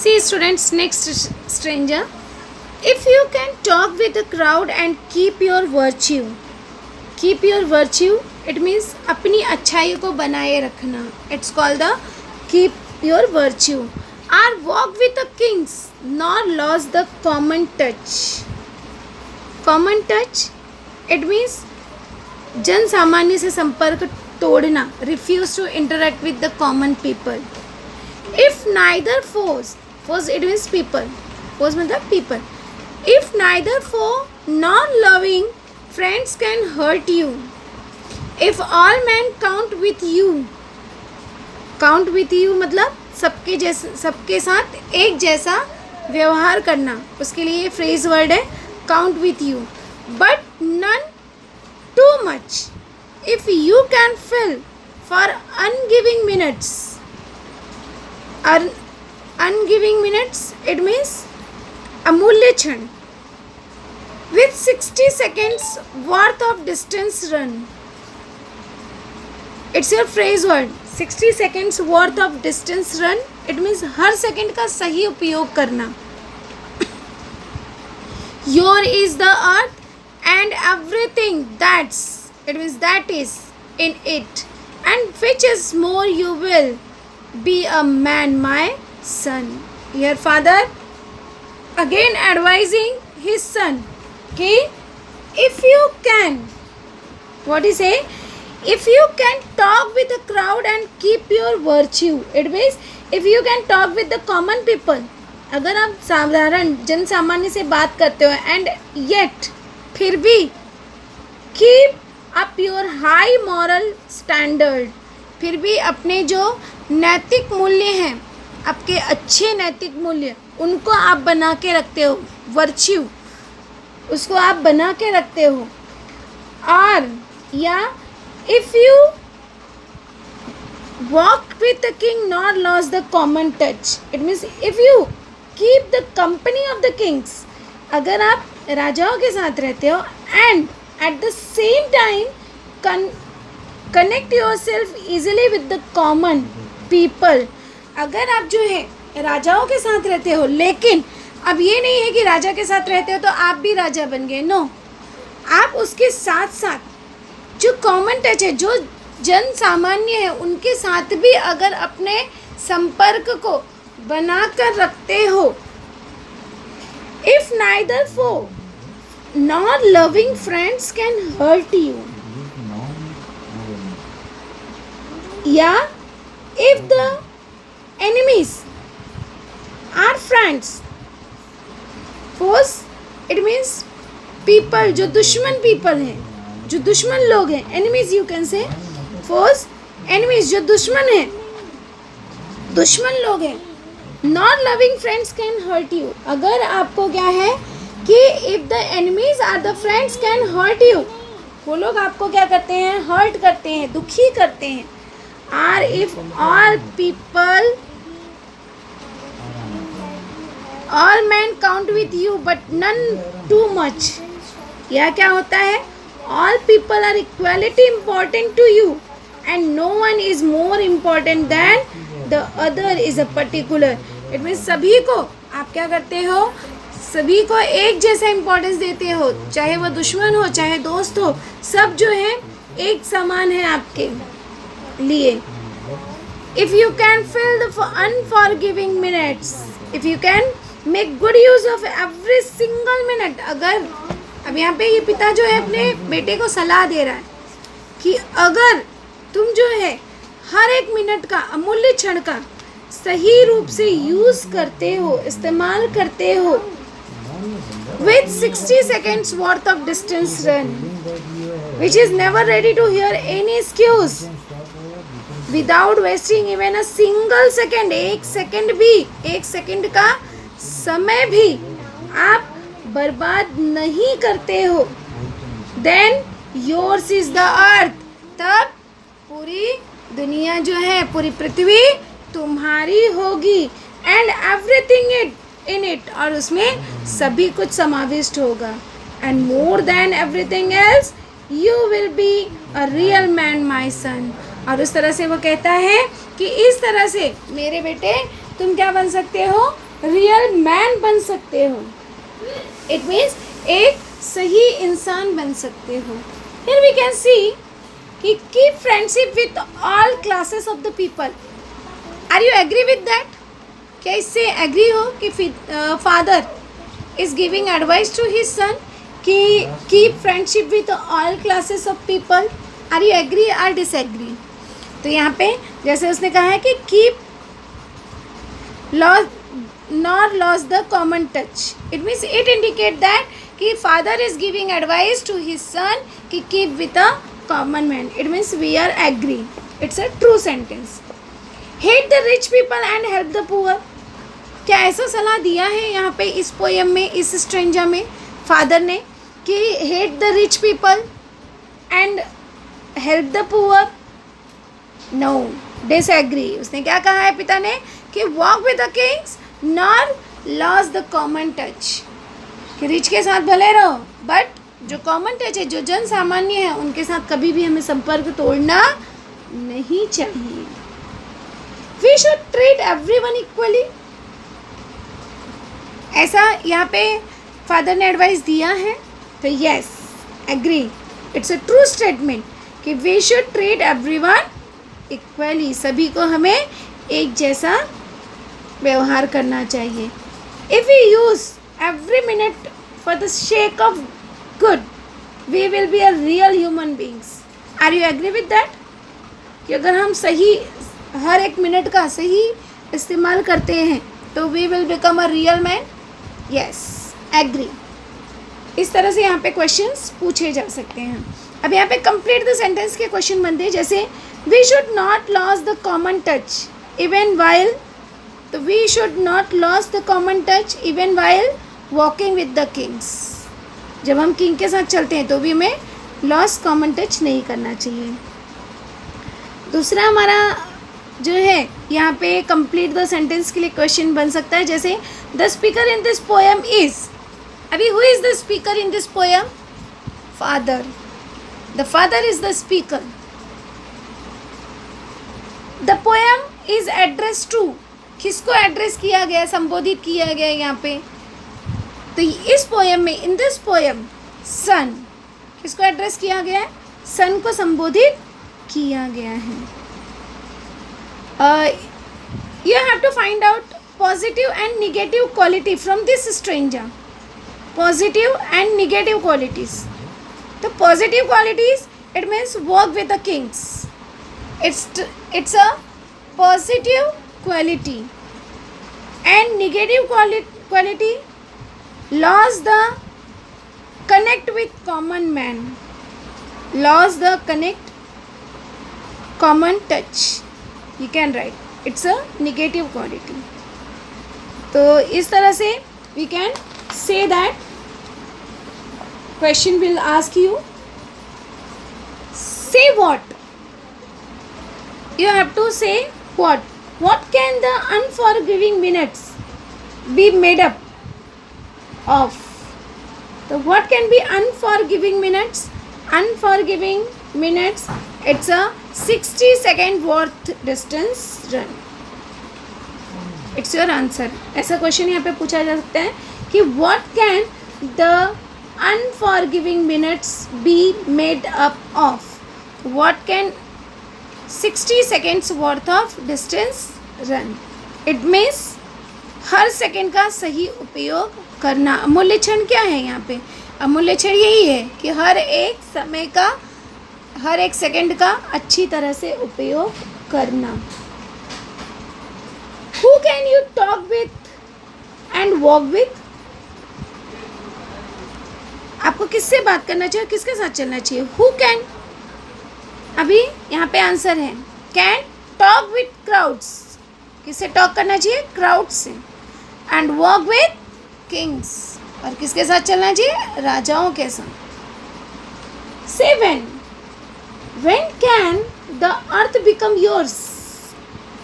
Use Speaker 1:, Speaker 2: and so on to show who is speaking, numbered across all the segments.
Speaker 1: See students, next stranger. If you can talk with the crowd and keep your virtue, it means अपनी अच्छाई को बनाए रखना. It's called the keep your virtue. Or walk with the kings, nor lose the common touch. Common touch, it means जन सामान्य से संपर्क तोड़ना. Refuse to interact with the common people. If neither foes it means people. Foes मतलब people. If neither foe nor loving friends can hurt you. If all men count with you मतलब सबके साथ एक जैसा व्यवहार करना. उसके लिए फ्रेज वर्ड है count with you. But none too much. If you can fill for ungiving minutes, it means अमूल्य क्षण. With 60 seconds worth of distance run. It's your phrase word. 60 seconds worth of distance run. It means her second का सही उपयोग करना. Your is the earth and everything it means that is in it, and which is more you will be a man, my son. Here father again advising his son कि if you can, what he say, if you can talk with the crowd and keep your virtue, it means if you can talk with the common people, अगर आप साधारण जन सामान्य से बात करते हो and yet फिर भी keep up your high moral standard, फिर भी अपने जो नैतिक मूल्य हैं, आपके अच्छे नैतिक मूल्य, उनको आप बना के रखते हो. वर्च्यू उसको आप बना के रखते हो. और या if you walk with the king not loss the common touch, it means if you keep the company of the Kings, अगर आप राजाओं के साथ रहते हो and at the same time connect your self easily with the common people. अगर आप जो है राजाओं के साथ रहते हो, लेकिन अब ये नहीं है कि राजा के साथ रहते हो तो आप भी राजा बन गए. नो, आप उसके साथ साथ जो कॉमन टच है, जो जन सामान्य है, उनके साथ भी अगर अपने संपर्क को बना कर रखते हो. If neither foe not loving friends can hurt you, या if the enemies are friends. Foes it means people जो दुश्मन people हैं, जो दुश्मन लोग हैं. enemies you can say. Foes enemies जो दुश्मन हैं, दुश्मन लोग हैं. not loving friends can hurt you. अगर आपको क्या है कि if the enemies are the friends can hurt you, वो लोग आपको क्या करते हैं, hurt करते हैं, दुखी करते हैं. or if all men count with you but none too much, या क्या होता है, all people are equally important to you and no one is more important than the other is a particular. it means सभी को आप क्या करते हो, सभी को एक जैसा इम्पोर्टेंस देते हो, चाहे वो दुश्मन हो चाहे दोस्त हो, सब जो है एक समान है आपके लिए. If you can fill the unforgiving minutes, if you can make good use of every single minute. अगर अब यहाँ पे ये पिता जो है अपने बेटे को सलाह दे रहा है कि अगर तुम जो है हर एक मिनट का, अमूल्य क्षण का सही रूप से यूज़ करते हो, इस्तेमाल करते हो. with 60 seconds worth of distance run, which is never ready to hear any excuse, without wasting even a single second. एक सेकंड भी, एक सेकंड का समय भी आप बर्बाद नहीं करते हो. then yours is the earth, तब पूरी दुनिया जो है, पूरी पृथ्वी तुम्हारी होगी. and everything in it, और उसमें सभी कुछ समाविष्ट होगा. and more than everything else you will be a real man my son. और उस तरह से वो कहता है कि इस तरह से मेरे बेटे तुम क्या बन सकते हो, रियल मैन बन सकते हो. इट मीन्स एक सही इंसान बन सकते हो. हियर वी कैन सी कि keep friendship with all classes of the people. Are you agree with that? क्या इससे एग्री हो कि father is giving advice to his son कि keep friendship with all classes of people? Are you agree और disagree? तो यहाँ पे जैसे उसने कहा है कि keep loss nor loss the common touch. It means it indicate that कि father is giving advice to his son कि keep with a common man. It means we are agree. It's a true sentence. Hate the rich people and help the poor. क्या ऐसा सलाह दिया है यहाँ पे इस पोएम में, इस स्ट्रेंजा में फादर ने कि hate the rich people and help the poor? No, disagree. उसने क्या कहा है पिता ने कि walk with the kings nor loss the common touch. कि रिच के साथ भले रहो बट जो कॉमन टच है, जो जन सामान्य है, उनके साथ कभी भी हमें संपर्क तोड़ना नहीं चाहिए. We should treat everyone equally. ऐसा यहाँ पे फादर ने एडवाइस दिया है. तो yes, agree, it's a true statement कि we should treat everyone equally. सभी को हमें एक जैसा व्यवहार करना चाहिए. If we use every minute for the sake of good, we will be a real human beings. Are you agree with that? कि अगर हम सही हर एक मिनट का सही इस्तेमाल करते हैं तो we will become a real man. Yes, agree. इस तरह से यहाँ पे क्वेश्चंस पूछे जा सकते हैं. अब यहाँ पे कंप्लीट द सेंटेंस के क्वेश्चन बनते हैं. जैसे we should not lose the common touch even while, तो we should not lose the common touch even while walking with the Kings. जब हम किंग के साथ चलते हैं तो भी हमें लॉस कॉमन टच नहीं करना चाहिए. दूसरा हमारा जो है यहाँ पे कंप्लीट द सेंटेंस के लिए क्वेश्चन बन सकता है. जैसे the speaker in this poem is. अभी who is the speaker in this poem? Father. The father is the speaker. The poem is address to. किसको एड्रेस किया गया, संबोधित किया गया यहाँ पे? तो इस पोएम में, इन दिस पोएम, सन, किसको एड्रेस किया गया है? सन को संबोधित किया गया है. You have to find out positive and negative quality from this stanza. Positive and negative qualities. तो positive qualities, it means work with the kings. It's a positive quality. And negative quality, lost the connect with common man, lost the connect common touch. You can write it's a negative quality. तो इस तरह से we can say that question will ask you, say what. You have to say what can the unforgiving minutes be made up of. So what can be unforgiving minutes? Unforgiving minutes, it's a 60-second worth distance run. It's your answer. ऐसा question यहाँ पे पूछा जा सकता है कि what can the unforgiving minutes be made up of? What can 60 seconds worth of distance run? It means her second का सही उपयोग करना. अमूल्य क्षण क्या है यहाँ पे? अमूल्य क्षण यही है कि हर एक समय का, हर एक सेकंड का अच्छी तरह से उपयोग करना. Who can you talk with and walk with? आपको किससे बात करना चाहिए, किसके साथ चलना चाहिए? Who can, अभी यहाँ पे आंसर है can talk with crowds. किससे टॉक करना चाहिए? क्राउड से. And walk with kings. और किसके साथ चलना चाहिए? राजाओं के साथ. Say when can the earth become yours?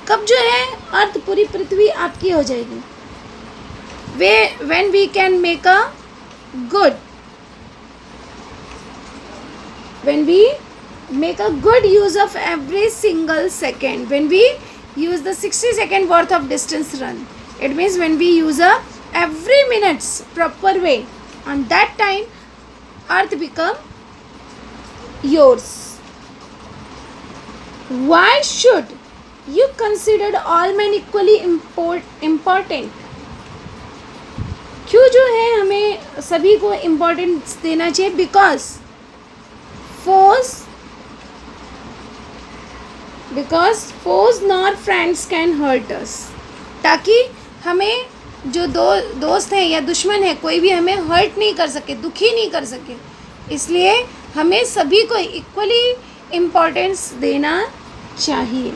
Speaker 1: कब जो है अर्थ, पूरी पृथ्वी आपकी हो जाएगी? When we can make a good, when we make a good use of every single second, when we use the 60 second worth of distance run. It means when we use a every minutes proper way, on that time earth become yours. Why should you consider all men equally important? क्यों जो है हमें सभी को importance देना चाहिए? Because foes nor friends can hurt us, ताकि हमें जो दोस्त हैं या दुश्मन है कोई भी हमें हर्ट नहीं कर सके, दुखी नहीं कर सके. इसलिए हमें सभी को इक्वली इम्पोर्टेंस देना चाहिए.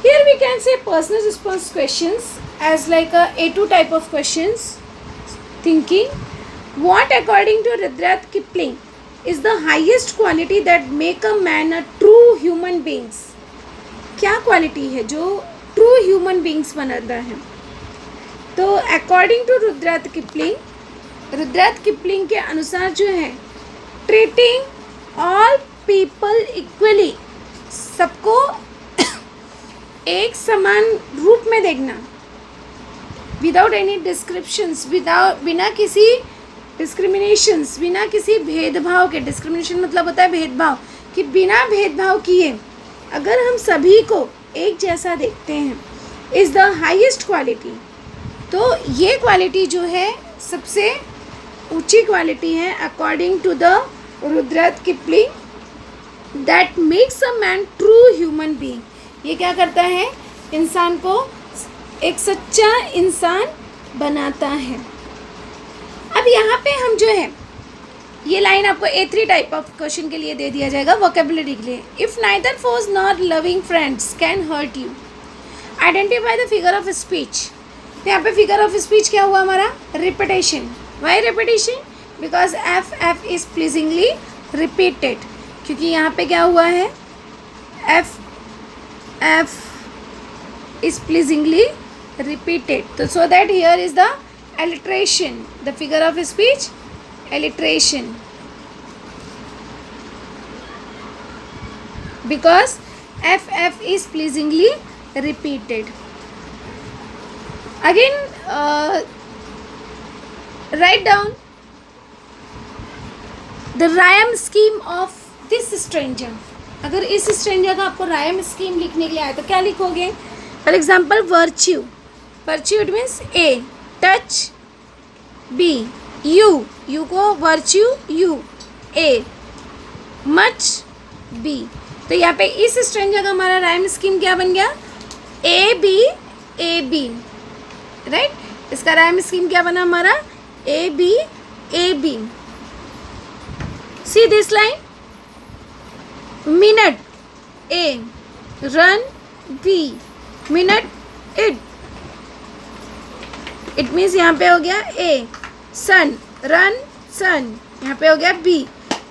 Speaker 1: Here we can say personal response questions as like a A2 type of questions. Thinking, what according to Rudyard Kipling is the highest quality that make a man a true human beings? क्या quality है जो true human beings बनाता है? तो according to रुद्रार्थ Kipling के अनुसार जो है, ट्रीटिंग ऑल पीपल इक्वली, सबको एक समान रूप में देखना, विदाउट एनी डिस्क्रिप्शंस, बिना किसी डिस्क्रिमिनेशंस, बिना किसी भेदभाव के. डिस्क्रिमिनेशन मतलब होता है भेदभाव, कि बिना भेदभाव किए अगर हम सभी को एक जैसा देखते हैं, इज़ द हाईएस्ट क्वालिटी. तो ये क्वालिटी जो है सबसे ऊंची क्वालिटी है according to the Rudyard Kipling, that makes a man true human being. ये क्या करता है? इंसान को एक सच्चा इंसान बनाता है. अब यहाँ पे हम जो है, ये लाइन आपको A3 टाइप ऑफ क्वेश्चन के लिए दे दिया जाएगा, वोकेबुलरी के लिए. If neither foes nor loving friends can hurt you, identify the figure of speech. तो यहाँ पे फिगर ऑफ स्पीच क्या हुआ हमारा? Repetition. Why repetition? Because F is pleasingly repeated. क्योंकि यहाँ पे क्या हुआ है? F is pleasingly repeated. So that here is the alliteration, the figure of speech alliteration, because f is pleasingly repeated. Again write down the rhyme scheme of this stranger. अगर इस stranger का आपको राइम स्कीम लिखने के लिए आया तो क्या लिखोगे? For example virtue. Virtue it means A, touch B, you को virtue you, A, much B. तो यहाँ पे इस स्ट्रेंजर का हमारा राइम स्कीम क्या बन गया? A B. राइट, इसका राइम स्कीम क्या बना हमारा? A B. See this line, minute A, run B, minute it means यहाँ पे हो गया ए, सन, रन सन, यहाँ पे हो गया बी.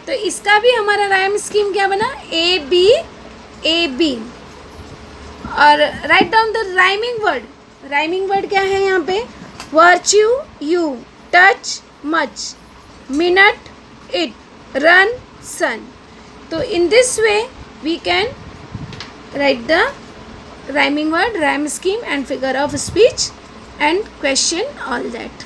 Speaker 1: तो इसका भी हमारा राइम स्कीम क्या बना? A B. और write down the rhyming word. Rhyming word क्या है यहाँ पे? Virtue you, touch much, minute it, run son. So in this way we can write the rhyming word, rhyme scheme and figure of speech and question all that.